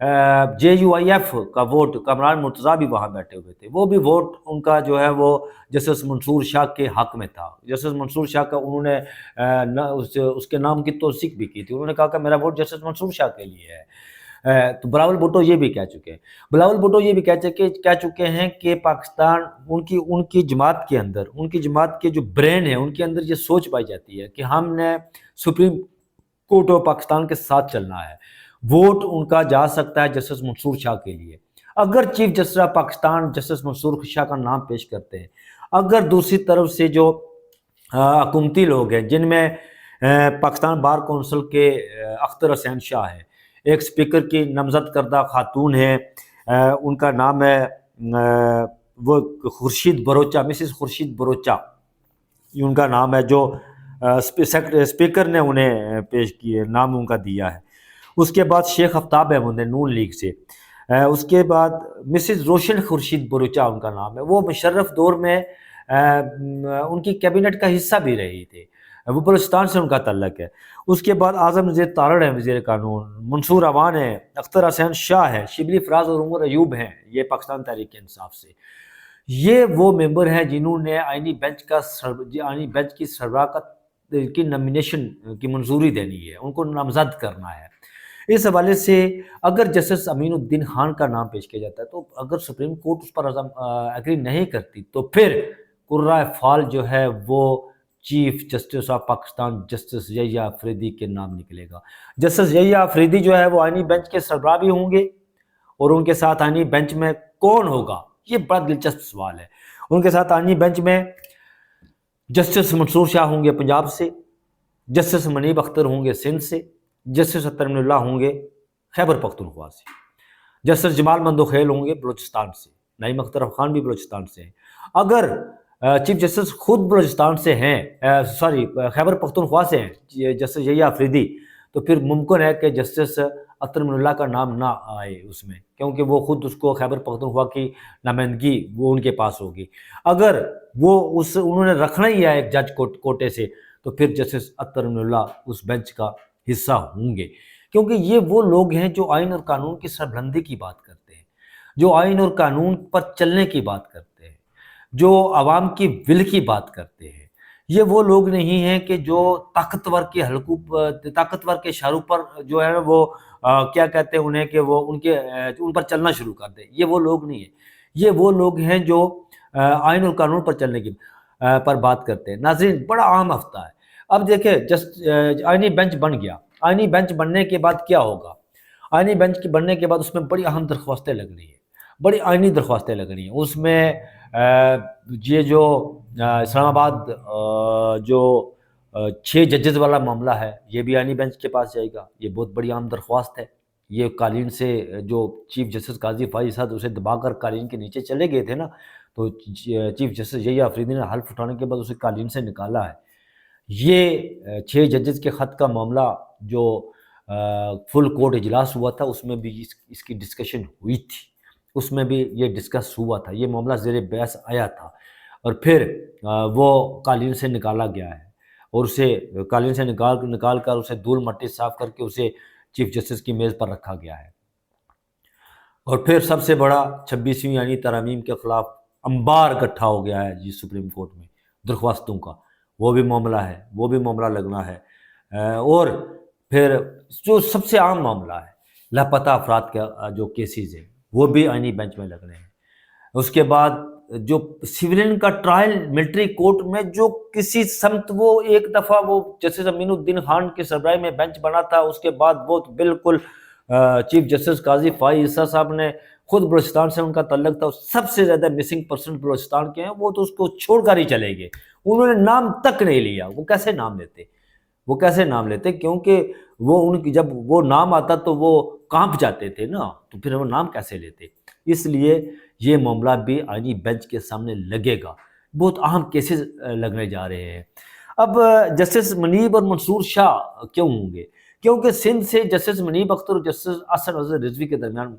JUIF کا vote, Kamran Murtaza بھی وہاں بیٹھے ہوئے تھے، وہ بھی ووٹ ان کا جو ہے وہ جسٹس منصور شاہ کے حق میں تھا۔ جسٹس منصور شاہ کا انہوں نے اس کے نام کی توثیق بھی کی تھی، انہوں نے کہا کہ میرا ووٹ جسٹس منصور شاہ کے لیے ہے۔ تو بلاول بھٹو یہ بھی کہہ چکے ہیں، بلاول بھٹو یہ بھی کہہ چکے ہیں کہ پاکستان ان کی جماعت کے اندر، ان کی جماعت کے جو برین ہے ان کے اندر یہ سوچ پائی جاتی ہے کہ ہم نے سپریم کورٹ آف پاکستان کے ساتھ چلنا ہے، ووٹ ان کا جا سکتا ہے جسٹس منصور شاہ کے لیے۔ اگر chief justice of Pakistan justice Mansoor Shah کا نام پیش کرتے ہیں، اگر دوسری طرف سے جو حکومتی لوگ ہیں جن میں پاکستان بار کونسل کے اختر حسین شاہ ہے، ایک سپیکر کی نامزد کردہ خاتون ہے، ان کا نام ہے وہ خورشید بروچہ، مسز خورشید بروچہ یہ ان کا نام ہے، جو اسپیکر نے انہیں پیش کیے، نام ان کا دیا ہے۔ اس کے بعد شیخ آفتاب احمد ہے نون لیگ سے، اس کے بعد مسز روشن خورشید بروچہ ان کا نام ہے، وہ مشرف دور میں ان کی کیبنٹ کا حصہ بھی رہی تھے، وہ بلوچستان سے ان کا تعلق ہے۔ اس کے بعد اعظم نذیر تارڑ ہے وزیر قانون، منصور اوان ہے، اختر حسین شاہ ہے، شبلی فراز اور عمر ایوب ہیں، یہ پاکستان تحریک انصاف سے۔ یہ وہ ممبر ہیں جنہوں نے آئینی بینچ کی سربراہ کی نامینیشن کی منظوری دینی ہے، ان کو نامزد کرنا ہے۔ اس حوالے سے اگر جسٹس امین الدین خان کا نام پیش کیا جاتا ہے تو اگر سپریم کورٹ اس پر ایگری نہیں کرتی تو پھر قرۂ فال جو ہے وہ chief justice of Pakistan justice Yahya Afridi کے نام نکلے گا۔ جسٹس یحییٰ آفریدی جو ہے وہ آئینی بینچ کے سربراہ بھی ہوں گے، اور ان کے ساتھ آئینی بینچ میں کون ہوگا یہ بڑا دلچسپ سوال ہے۔ ان کے ساتھ آئینی بینچ میں جسٹس منصور شاہ ہوں گے پنجاب سے، جسٹس منیب اختر ہوں گے سندھ سے، جسٹس اطہر من اللہ ہوں گے خیبر پختونخوا سے، جسٹس جمال مندوخیل ہوں گے بلوچستان سے، نعیم اختر خان بھی بلوچستان سے ہیں۔ اگر چیف جسٹس خود بلوچستان سے ہیں، خیبر پختونخوا سے ہیں جسٹس یحییٰ آفریدی، تو پھر ممکن ہے کہ جسٹس اطہر من اللہ کا نام نہ آئے اس میں، کیونکہ وہ خود اس کو خیبر پختونخوا کی نمائندگی وہ ان کے پاس ہوگی۔ اگر وہ انہوں نے رکھنا ہی ہے ایک جج کوٹے سے، تو پھر جسٹس اطہر من اللہ اس بینچ کا حصہ ہوں گے، کیونکہ یہ وہ لوگ ہیں جو آئین اور قانون کی سربلندی کی بات کرتے ہیں، جو آئین اور قانون پر چلنے کی بات کرتے ہیں، جو عوام کی ول کی بات کرتے ہیں۔ یہ وہ لوگ نہیں ہیں کہ جو طاقتور کے اشاروں پر جو ہے وہ کیا کہتے ہیں انہیں کہ وہ ان پر چلنا شروع کر دیں، یہ وہ لوگ نہیں ہیں۔ یہ وہ لوگ ہیں جو آئین اور قانون پر چلنے کی پر بات کرتے ہیں۔ ناظرین، بڑا عام ہفتہ ہے۔ اب دیکھیں آئینی بینچ بن گیا، آئینی بینچ بننے کے بعد کیا ہوگا؟ آئینی بینچ کی بننے کے بعد اس میں بڑی اہم درخواستیں لگ رہی ہیں، بڑی آئینی درخواستیں لگ رہی ہیں۔ اس میں یہ جو اسلام آباد جو 6 ججز والا معاملہ ہے یہ بھی آئینی بینچ کے پاس جائے گا، یہ بہت بڑی اہم درخواست ہے۔ یہ قالین سے جو چیف جسٹس قاضی فائز صاحب اسے دبا کر قالین کے نیچے چلے گئے تھے نا، تو چیف جسٹس یحییٰ آفریدی نے حلف اٹھانے کے بعد اسے قالین سے نکالا ہے۔ یہ 6 ججز کے خط کا معاملہ جو فل کورٹ اجلاس ہوا تھا اس میں بھی اس کی ڈسکشن ہوئی تھی، اس میں بھی یہ ڈسکس ہوا تھا، یہ معاملہ زیر بحث آیا تھا، اور پھر وہ قالین سے نکالا گیا ہے، اور اسے قالین سے نکال کر اسے دھول مٹی صاف کر کے اسے چیف جسٹس کی میز پر رکھا گیا ہے۔ اور پھر سب سے بڑا 26ویں آئینی ترامیم کے خلاف انبار اکٹھا ہو گیا ہے جی سپریم کورٹ میں درخواستوں کا، وہ بھی معاملہ ہے، وہ بھی معاملہ لگنا ہے۔ اور پھر جو سب سے عام معاملہ ہے لاپتہ افراد کا جو کیسز ہیں وہ بھی آئینی بینچ میں لگنے ہیں۔ اس کے بعد جو سیولین کا ٹرائل ملٹری کورٹ میں جو کسی سمت وہ ایک دفعہ وہ جسٹس امین الدین خان کی سربراہی میں بینچ بنا تھا، اس کے بعد وہ بالکل چیف جسٹس قاضی فائز عیسیٰ صاحب نے خود بلوچستان سے ان کا تعلق تھا، سب سے زیادہ مسنگ پرسن بلوچستان کے ہیں، وہ تو اس کو چھوڑ کر ہی چلے گئے، انہوں نے نام تک نہیں لیا۔ وہ کیسے نام لیتے کیونکہ وہ ان کی جب وہ نام آتا تو وہ کانپ جاتے تھے نا، تو پھر وہ نام کیسے لیتے؟ اس لیے یہ معاملہ بھی آئینی بینچ کے سامنے لگے گا، بہت اہم کیسز لگنے جا رہے ہیں۔ اب جسٹس منیب اور منصور شاہ کیوں ہوں گے؟ کیونکہ سندھ سے جسٹس منیب اختر اور جسٹس احسن عزیز رضوی کے درمیان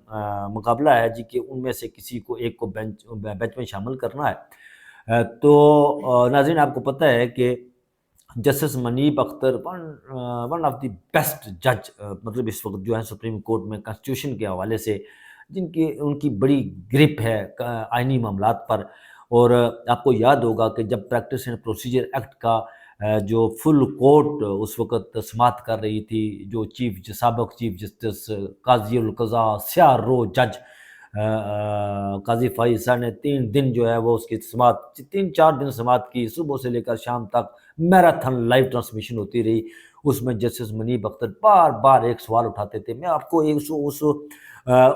مقابلہ ہے جی کہ ان میں سے کسی کو ایک کو بینچ میں شامل کرنا ہے۔ تو ناظرین، آپ کو پتہ ہے کہ justice Munib Akhtar one of the best جج مطلب اس وقت جو ہے سپریم کورٹ میں کانسٹیٹیوشن کے حوالے سے ان کی بڑی گرپ ہے آئینی معاملات پر. اور آپ کو یاد ہوگا کہ جب پریکٹس اینڈ پروسیجر ایکٹ کا جو فل کورٹ اس وقت سماعت کر رہی تھی، جو سابق چیف جسٹس قاضی القضاء سیاہ رو جج قاضی فائز عیسیٰ نے 3 دن جو ہے وہ اس کی سماعت 3-4 دن سماعت کی، صبح سے لے کر شام تک میراتھن لائیو ٹرانسمیشن ہوتی رہی. اس میں جسٹس منیب اختر بار بار ایک سوال اٹھاتے تھے. میں آپ کو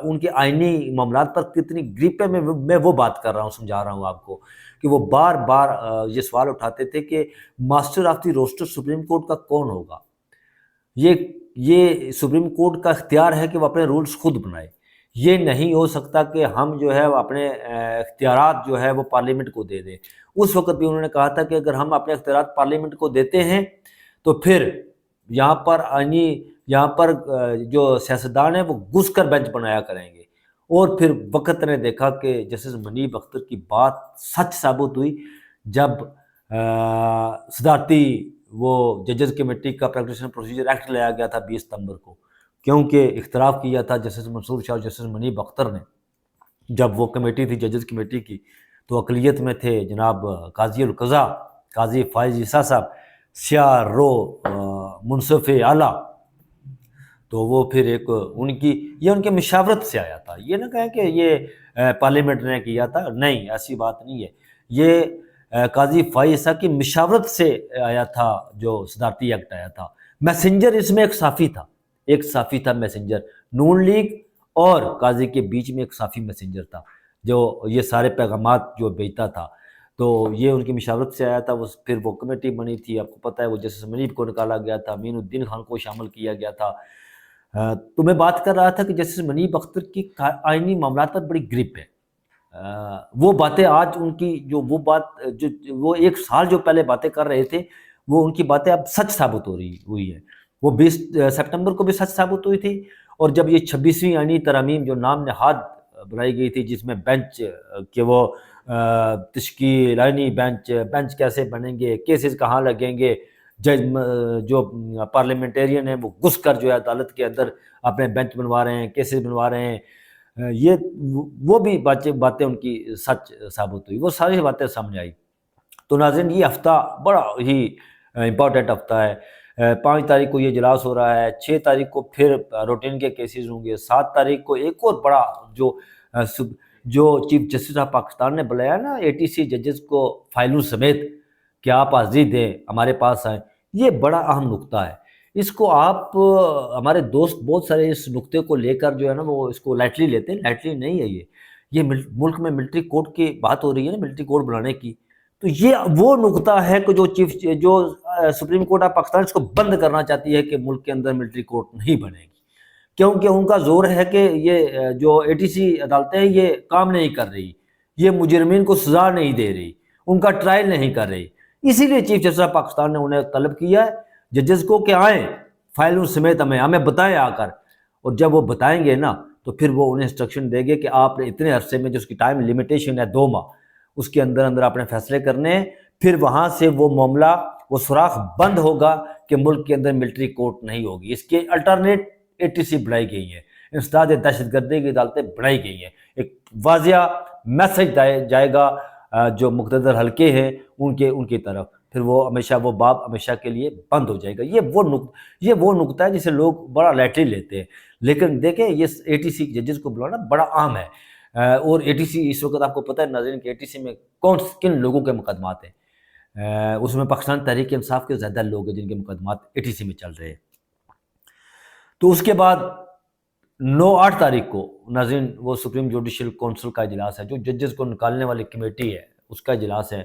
ان کے آئینی معاملات پر کتنی گریپ ہے میں وہ بات کر رہا ہوں، سمجھا رہا ہوں آپ کو کہ وہ بار بار یہ سوال اٹھاتے تھے کہ master of the roster supreme court کا کون ہوگا. یہ سپریم کورٹ کا اختیار ہے کہ وہ اپنے رولز خود بنائے. یہ نہیں ہو سکتا کہ ہم جو ہے اپنے اختیارات جو ہے وہ پارلیمنٹ کو دے دیں. اس وقت بھی انہوں نے کہا تھا کہ اگر ہم اپنے اختیارات پارلیمنٹ کو دیتے ہیں تو پھر یہاں پر جو سیاستدان ہیں وہ گھس کر بینچ بنایا کریں گے. اور پھر وقت نے دیکھا کہ جسٹس منیب اختر کی بات سچ ثابت ہوئی جب صدارتی وہ ججز کمیٹی کا پریکٹس اینڈ پروسیجر ایکٹ لایا گیا تھا 20 ستمبر کو، کیونکہ اختلاف کیا تھا جسٹس منصور شاہ اور جسٹس منیب اختر نے. جب وہ کمیٹی تھی ججز کمیٹی کی تو اقلیت میں تھے جناب قاضی القضاء قاضی فائز عیسیٰ صاحب، سیاہ رو منصف اعلیٰ. تو وہ پھر ایک ان کے مشاورت سے آیا تھا. یہ نہ کہیں کہ یہ پارلیمنٹ نے کیا تھا، نہیں، ایسی بات نہیں ہے. یہ قاضی فائز عیسیٰ کی مشاورت سے آیا تھا جو صدارتی ایکٹ آیا تھا. میسنجر اس میں ایک صافی تھا میسنجر، نون لیگ اور قاضی کے بیچ میں ایک صافی میسنجر تھا جو یہ سارے پیغامات جو بھیجتا تھا. تو یہ ان کی مشاورت سے آیا تھا. پھر وہ کمیٹی بنی تھی، آپ کو پتہ ہے وہ جسٹس منیب کو نکالا گیا تھا، امین الدین خان کو شامل کیا گیا تھا. تو میں بات کر رہا تھا کہ جسٹس منیب اختر کی آئینی معاملات پر بڑی گرپ ہے. وہ باتیں آج ان کی وہ 1 سال جو پہلے باتیں کر رہے تھے وہ ان کی باتیں اب سچ ثابت ہوئی ہے. وہ 20 سپٹمبر کو بھی سچ ثابت ہوئی تھی. اور جب یہ 26ویں آئینی ترامیم جو نام نہاد بنائی گئی تھی جس میں بینچ کہ وہ تشکیل آئینی بینچ کیسے بنیں گے، کیسز کہاں لگیں گے، جج جو پارلیمنٹیرین ہیں وہ گھس کر جو ہے عدالت کے اندر اپنے بینچ بنوا رہے ہیں، کیسز بنوا رہے ہیں، وہ بھی باتیں ان کی سچ ثابت ہوئی، وہ ساری باتیں سامنے آئی. تو ناظرین یہ ہفتہ بڑا ہی امپورٹنٹ ہفتہ ہے. 5 تاریخ کو یہ اجلاس ہو رہا ہے، 6 تاریخ کو پھر روٹین کے کیسز ہوں گے، 7 تاریخ کو ایک اور بڑا جو چیف جسٹس آف پاکستان نے بلایا نا ATC ججز کو فائلوں سمیت کہ آپ حاضری دیں، ہمارے پاس آئیں. یہ بڑا اہم نقطہ ہے. اس کو آپ ہمارے دوست بہت سارے اس نقطے کو لے کر جو ہے نا وہ اس کو لائٹلی لیتے ہیں. لائٹلی نہیں ہے یہ ملک میں ملٹری کورٹ کی بات ہو رہی ہے نا، ملٹری کورٹ بنانے کی. تو یہ وہ نقطہ ہے کہ جو سپریم کورٹ آف پاکستان اس کو بند کرنا چاہتی ہے کہ ملک کے اندر ملٹری کورٹ نہیں بنے گی، کیونکہ ان کا زور ہے کہ یہ جو ATC عدالتیں ہیں یہ کام نہیں کر رہی، یہ مجرمین کو سزا نہیں دے رہی، ان کا ٹرائل نہیں کر رہی. اسی لیے چیف جسٹس آف پاکستان نے انہیں طلب کیا ہے ججز کو کہ آئیں فائلوں سمیت ہمیں بتائیں آ کر. اور جب وہ بتائیں گے نا تو پھر وہ انہیں انسٹرکشن دے گے کہ آپ نے اتنے عرصے میں جو اس کی ٹائم لمیٹیشن ہے 2 ماہ، اس کے اندر اپنے فیصلے کرنے ہیں. پھر وہاں سے وہ معاملہ وہ سوراخ بند ہوگا کہ ملک کے اندر ملٹری کورٹ نہیں ہوگی. اس کے الٹرنیٹ ATC بنائی گئی ہیں، انسداد دہشت گردی کی عدالتیں بنائی گئی ہیں. ایک واضح میسج جائے گا جو مقتدر حلقے ہیں ان کی طرف، پھر وہ باب ہمیشہ کے لیے بند ہو جائے گا. یہ وہ نقطہ ہے جسے لوگ بڑا لائٹلی لیتے ہیں، لیکن دیکھیں یہ ATC ججز کو بلانا بڑا اہم ہے. اور ATC اس وقت آپ کو پتہ ہے ناظرین کہ ATC میں کن لوگوں کے مقدمات ہیں. اس میں پاکستان تحریک انصاف کے زیادہ لوگ ہیں جن کے مقدمات ATC میں چل رہے ہیں. تو اس کے بعد 8 تاریخ کو ناظرین وہ سپریم جوڈیشل کونسل کا اجلاس ہے، جو ججز کو نکالنے والی کمیٹی ہے اس کا اجلاس ہے.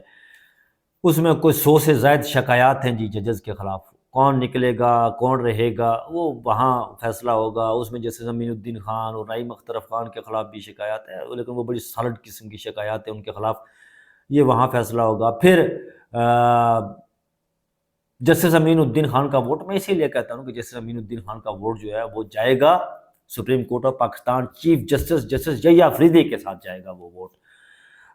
اس میں کوئی 100 سے زائد شکایات ہیں ججز کے خلاف. کون نکلے گا کون رہے گا وہ وہاں فیصلہ ہوگا. اس میں جیسے امین الدین خان اور نعیم اختر خان کے خلاف بھی شکایات ہے، لیکن وہ بڑی سالڈ قسم کی شکایات ہیں ان کے خلاف. یہ وہاں فیصلہ ہوگا. پھر جسٹس امین الدین خان کا ووٹ، میں اسی لیے کہتا ہوں کہ جسٹس امین الدین خان کا ووٹ جو ہے وہ جائے گا supreme court of Pakistan chief justice Yahya Afridi کے ساتھ جائے گا وہ ووٹ،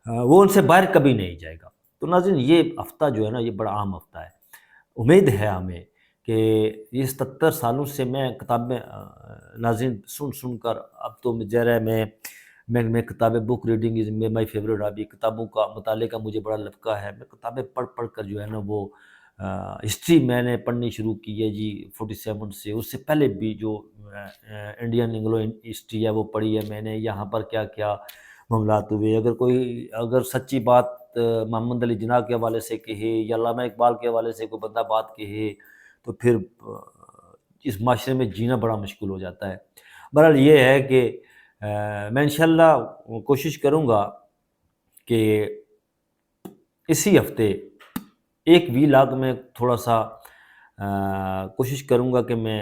وہ ان سے باہر کبھی نہیں جائے گا. تو ناظرین یہ ہفتہ جو ہے نا یہ بڑا اہم ہفتہ ہے. امید ہے ہمیں کہ یہ 77 سالوں سے میں کتابیں ناظرین سن کر اب تو ظاہر ہے میں کتابیں book reading is my favourite hobby, کتابوں کا مطالعے کا مجھے بڑا لپکا ہے، میں کتابیں پڑھ کر جو ہے نا وہ ہسٹری میں نے پڑھنی شروع کی ہے جی 47 سے، اس سے پہلے بھی جو انڈین انگلو ہسٹری ہے وہ پڑھی ہے میں نے، یہاں پر کیا کیا معاملات ہوئے، اگر سچی بات محمد علی جناح کے حوالے سے کہے یا علامہ اقبال کے حوالے سے کوئی بندہ بات کہے تو پھر اس معاشرے میں جینا بڑا مشکل ہو جاتا ہے۔ بہرحال یہ ہے کہ میں انشاءاللہ کوشش کروں گا کہ اسی ہفتے ایک ویلاگ میں تھوڑا سا کوشش کروں گا کہ میں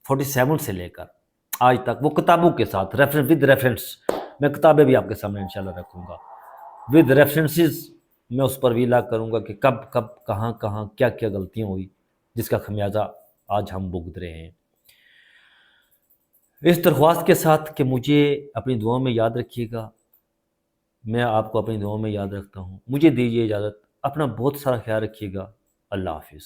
47 سے لے کر آج تک وہ کتابوں کے ساتھ ود ریفرنس، میں کتابیں بھی آپ کے سامنے انشاءاللہ رکھوں گا ود ریفرنسز، میں اس پر ویلاگ کروں گا کہ کب کہاں کیا غلطیاں ہوئی جس کا خمیازہ آج ہم بھگت رہے ہیں۔ اس درخواست کے ساتھ کہ مجھے اپنی دعاؤں میں یاد رکھیے گا، میں آپ کو اپنی دعاؤں میں یاد رکھتا ہوں، مجھے دیجیے اجازت، اپنا بہت سارا خیال رکھیے گا، اللہ حافظ۔